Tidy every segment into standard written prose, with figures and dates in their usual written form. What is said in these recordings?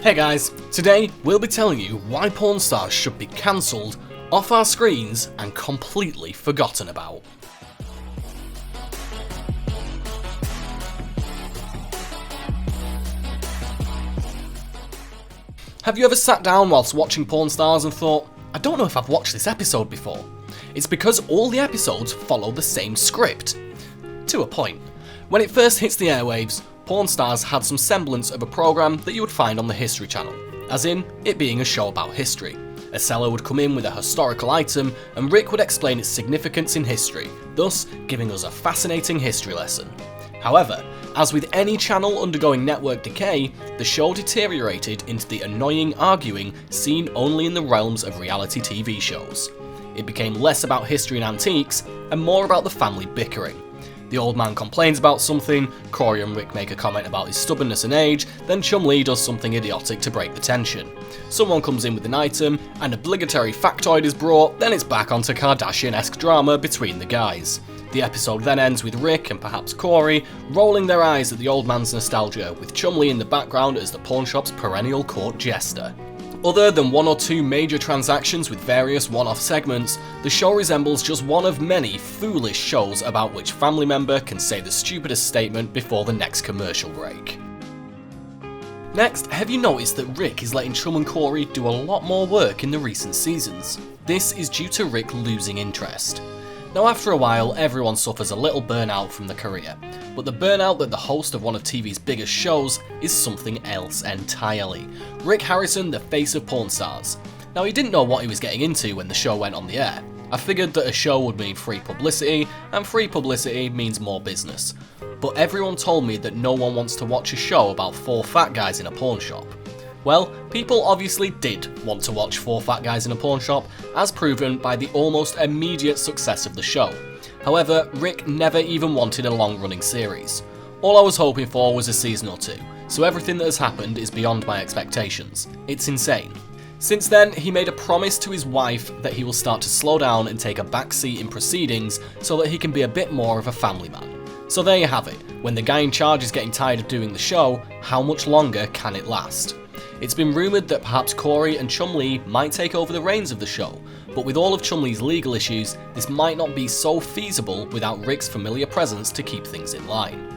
Hey guys, today we'll be telling you why porn stars should be cancelled, off our screens and completely forgotten about. Have you ever sat down whilst watching porn stars and thought, I don't know if I've watched this episode before? It's because all the episodes follow the same script. To a point. When it first hits the airwaves, Porn Stars had some semblance of a programme that you would find on the History Channel, as in, it being a show about history. A seller would come in with a historical item, and Rick would explain its significance in history, thus giving us a fascinating history lesson. However, as with any channel undergoing network decay, the show deteriorated into the annoying arguing seen only in the realms of reality TV shows. It became less about history and antiques, and more about the family bickering. The old man complains about something, Corey and Rick make a comment about his stubbornness and age, then Chumlee does something idiotic to break the tension. Someone comes in with an item, an obligatory factoid is brought, then it's back onto Kardashian-esque drama between the guys. The episode then ends with Rick and perhaps Corey rolling their eyes at the old man's nostalgia, with Chumlee in the background as the pawn shop's perennial court jester. Other than one or two major transactions with various one-off segments, the show resembles just one of many foolish shows about which family member can say the stupidest statement before the next commercial break. Next, have you noticed that Rick is letting Chum and Corey do a lot more work in the recent seasons? This is due to Rick losing interest. Now after a while, everyone suffers a little burnout from the career, but the burnout that the host of one of TV's biggest shows is something else entirely. Rick Harrison, the face of Porn Stars. Now he didn't know what he was getting into when the show went on the air. I figured that a show would mean free publicity, and free publicity means more business. But everyone told me that no one wants to watch a show about 4 fat guys in a pawn shop. Well, people obviously did want to watch 4 fat guys in a pawn shop, as proven by the almost immediate success of the show. However, Rick never even wanted a long-running series. All I was hoping for was a season or 2, so everything that has happened is beyond my expectations. It's insane. Since then, he made a promise to his wife that he will start to slow down and take a back seat in proceedings so that he can be a bit more of a family man. So there you have it. When the guy in charge is getting tired of doing the show, how much longer can it last? It's been rumoured that perhaps Corey and Chumlee might take over the reins of the show, but with all of Chumlee's legal issues, this might not be so feasible without Rick's familiar presence to keep things in line.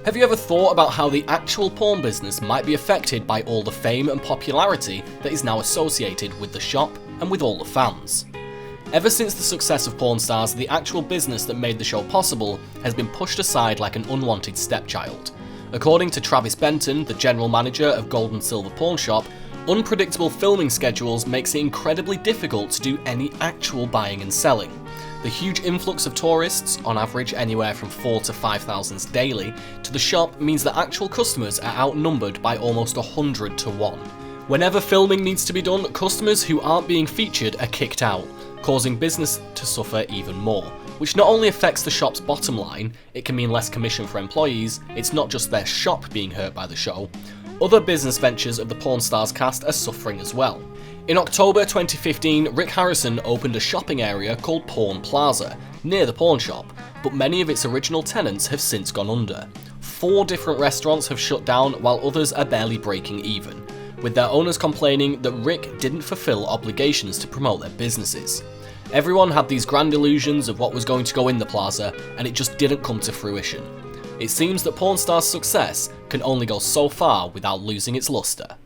Have you ever thought about how the actual porn business might be affected by all the fame and popularity that is now associated with the shop and with all the fans? Ever since the success of Porn Stars, the actual business that made the show possible has been pushed aside like an unwanted stepchild. According to Travis Benton, the general manager of Gold and Silver Pawn Shop, unpredictable filming schedules makes it incredibly difficult to do any actual buying and selling. The huge influx of tourists, on average anywhere from 4,000 to 5,000 daily, to the shop means that actual customers are outnumbered by almost 100 to 1. Whenever filming needs to be done, customers who aren't being featured are kicked out, causing business to suffer even more, which not only affects the shop's bottom line, it can mean less commission for employees, it's not just their shop being hurt by the show, other business ventures of the Porn Stars cast are suffering as well. In October 2015, Rick Harrison opened a shopping area called Porn Plaza, near the pawn shop, but many of its original tenants have since gone under. 4 different restaurants have shut down while others are barely breaking even, with their owners complaining that Rick didn't fulfill obligations to promote their businesses. Everyone had these grand illusions of what was going to go in the plaza, and it just didn't come to fruition. It seems that Porn Stars' success can only go so far without losing its luster.